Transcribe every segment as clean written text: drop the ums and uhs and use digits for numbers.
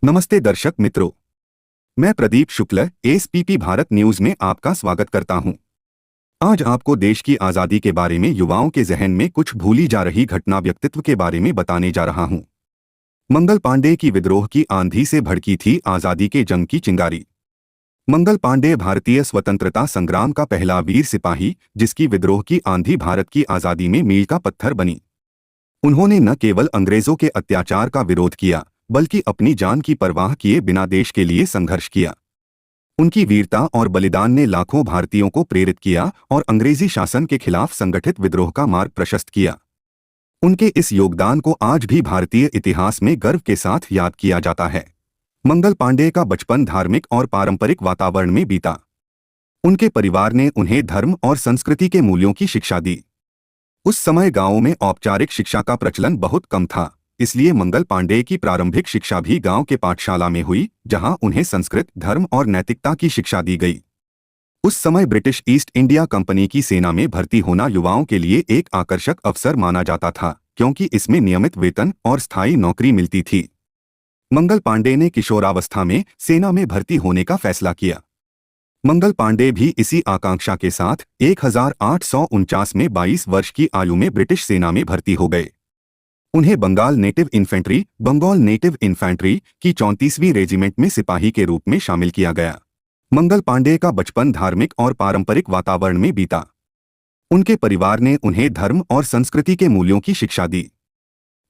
नमस्ते दर्शक मित्रों, मैं प्रदीप शुक्ल एसपीपी भारत न्यूज में आपका स्वागत करता हूं। आज आपको देश की आज़ादी के बारे में युवाओं के जहन में कुछ भूली जा रही घटना व्यक्तित्व के बारे में बताने जा रहा हूं। मंगल पांडे की विद्रोह की आंधी से भड़की थी आज़ादी के जंग की चिंगारी। मंगल पांडे भारतीय स्वतंत्रता संग्राम का पहला वीर सिपाही, जिसकी विद्रोह की आंधी भारत की आज़ादी में मील का पत्थर बनी। उन्होंने न केवल अंग्रेजों के अत्याचार का विरोध किया, बल्कि अपनी जान की परवाह किए बिना देश के लिए संघर्ष किया। उनकी वीरता और बलिदान ने लाखों भारतीयों को प्रेरित किया और अंग्रेजी शासन के खिलाफ संगठित विद्रोह का मार्ग प्रशस्त किया। उनके इस योगदान को आज भी भारतीय इतिहास में गर्व के साथ याद किया जाता है। मंगल पांडे का बचपन धार्मिक और पारंपरिक वातावरण में बीता। उनके परिवार ने उन्हें धर्म और संस्कृति के मूल्यों की शिक्षा दी। उस समय गांवों में औपचारिक शिक्षा का प्रचलन बहुत कम था, इसलिए मंगल पांडे की प्रारंभिक शिक्षा भी गांव के पाठशाला में हुई, जहां उन्हें संस्कृत, धर्म और नैतिकता की शिक्षा दी गई। उस समय ब्रिटिश ईस्ट इंडिया कंपनी की सेना में भर्ती होना युवाओं के लिए एक आकर्षक अवसर माना जाता था, क्योंकि इसमें नियमित वेतन और स्थायी नौकरी मिलती थी। मंगल पांडे ने किशोरावस्था में सेना में भर्ती होने का फैसला किया। मंगल पांडे भी इसी आकांक्षा के साथ 1849 में 22 वर्ष की आयु में ब्रिटिश सेना में भर्ती हो गए। उन्हें बंगाल नेटिव इन्फेंट्री की 34वीं रेजिमेंट में सिपाही के रूप में शामिल किया गया। मंगल पांडे का बचपन धार्मिक और पारंपरिक वातावरण में बीता। उनके परिवार ने उन्हें धर्म और संस्कृति के मूल्यों की शिक्षा दी।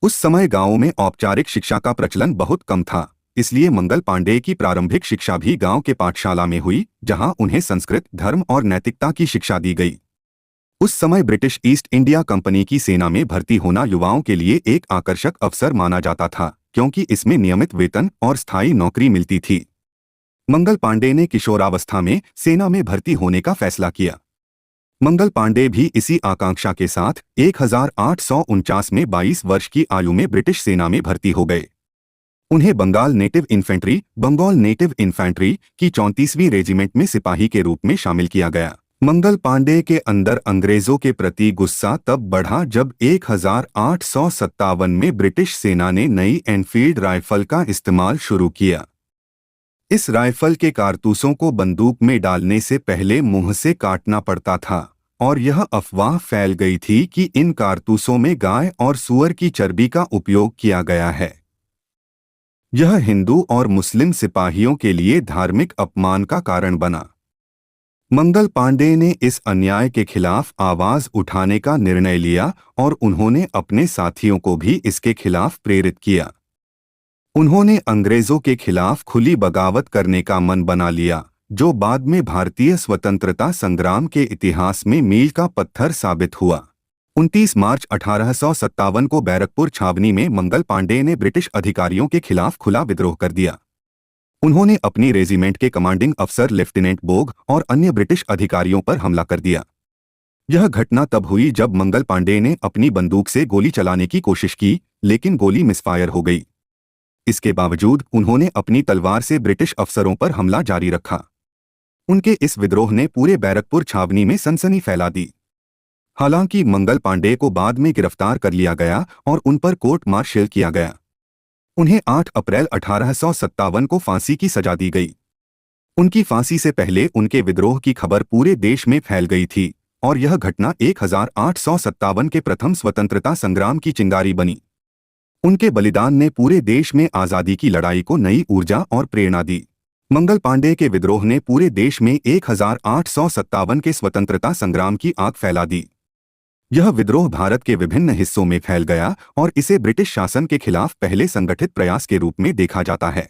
उस समय गांवों में औपचारिक शिक्षा का प्रचलन बहुत कम था, इसलिए मंगल पांडे की प्रारंभिक शिक्षा भी गांव के पाठशाला में हुई, जहां उन्हें संस्कृत, धर्म और नैतिकता की शिक्षा दी गई। उस समय ब्रिटिश ईस्ट इंडिया कंपनी की सेना में भर्ती होना युवाओं के लिए एक आकर्षक अवसर माना जाता था, क्योंकि इसमें नियमित वेतन और स्थायी नौकरी मिलती थी। मंगल पांडे ने किशोरावस्था में सेना में भर्ती होने का फैसला किया। मंगल पांडे भी इसी आकांक्षा के साथ 1849 में 22 वर्ष की आयु में ब्रिटिश सेना में भर्ती हो गए। उन्हें बंगाल नेटिव इन्फेंट्री की 34वीं रेजिमेंट में सिपाही के रूप में शामिल किया गया। मंगल पांडे के अंदर अंग्रेजों के प्रति गुस्सा तब बढ़ा जब 1857 में ब्रिटिश सेना ने नई एनफील्ड राइफल का इस्तेमाल शुरू किया। इस राइफल के कारतूसों को बंदूक में डालने से पहले मुंह से काटना पड़ता था, और यह अफवाह फैल गई थी कि इन कारतूसों में गाय और सूअर की चर्बी का उपयोग किया गया है। यह हिंदू और मुस्लिम सिपाहियों के लिए धार्मिक अपमान का कारण बना। मंगल पांडे ने इस अन्याय के खिलाफ आवाज उठाने का निर्णय लिया और उन्होंने अपने साथियों को भी इसके खिलाफ प्रेरित किया। उन्होंने अंग्रेजों के खिलाफ खुली बगावत करने का मन बना लिया, जो बाद में भारतीय स्वतंत्रता संग्राम के इतिहास में मील का पत्थर साबित हुआ। 29 मार्च 1857 को बैरकपुर छावनी में मंगल पांडे ने ब्रिटिश अधिकारियों के खिलाफ खुला विद्रोह कर दिया। उन्होंने अपनी रेजिमेंट के कमांडिंग अफसर लेफ्टिनेंट बोग और अन्य ब्रिटिश अधिकारियों पर हमला कर दिया। यह घटना तब हुई जब मंगल पांडे ने अपनी बंदूक से गोली चलाने की कोशिश की, लेकिन गोली मिसफायर हो गई। इसके बावजूद उन्होंने अपनी तलवार से ब्रिटिश अफसरों पर हमला जारी रखा। उनके इस विद्रोह ने पूरे बैरकपुर छावनी में सनसनी फैला दी। हालांकि मंगल पांडे को बाद में गिरफ्तार कर लिया गया और उन पर कोर्ट मार्शल किया गया। उन्हें 8 अप्रैल 1857 को फांसी की सजा दी गई। उनकी फांसी से पहले उनके विद्रोह की खबर पूरे देश में फैल गई थी, और यह घटना 1857 के प्रथम स्वतंत्रता संग्राम की चिंगारी बनी। उनके बलिदान ने पूरे देश में आज़ादी की लड़ाई को नई ऊर्जा और प्रेरणा दी। मंगल पांडे के विद्रोह ने पूरे देश में 1857 के स्वतंत्रता संग्राम की आग फैला दी। यह विद्रोह भारत के विभिन्न हिस्सों में फैल गया और इसे ब्रिटिश शासन के खिलाफ पहले संगठित प्रयास के रूप में देखा जाता है।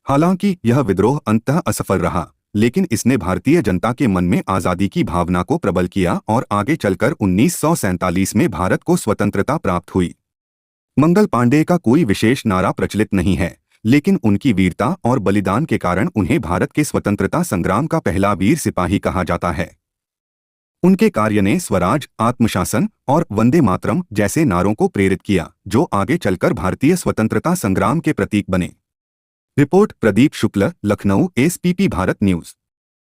हालांकि यह विद्रोह अंततः असफल रहा, लेकिन इसने भारतीय जनता के मन में आज़ादी की भावना को प्रबल किया और आगे चलकर 1947 में भारत को स्वतंत्रता प्राप्त हुई। मंगल पांडे का कोई विशेष नारा प्रचलित नहीं है, लेकिन उनकी वीरता और बलिदान के कारण उन्हें भारत के स्वतंत्रता संग्राम का पहला वीर सिपाही कहा जाता है। उनके कार्य ने स्वराज, आत्मशासन और वंदे मातरम जैसे नारों को प्रेरित किया, जो आगे चलकर भारतीय स्वतंत्रता संग्राम के प्रतीक बने। रिपोर्ट प्रदीप शुक्ल, लखनऊ, एसपीपी भारत न्यूज।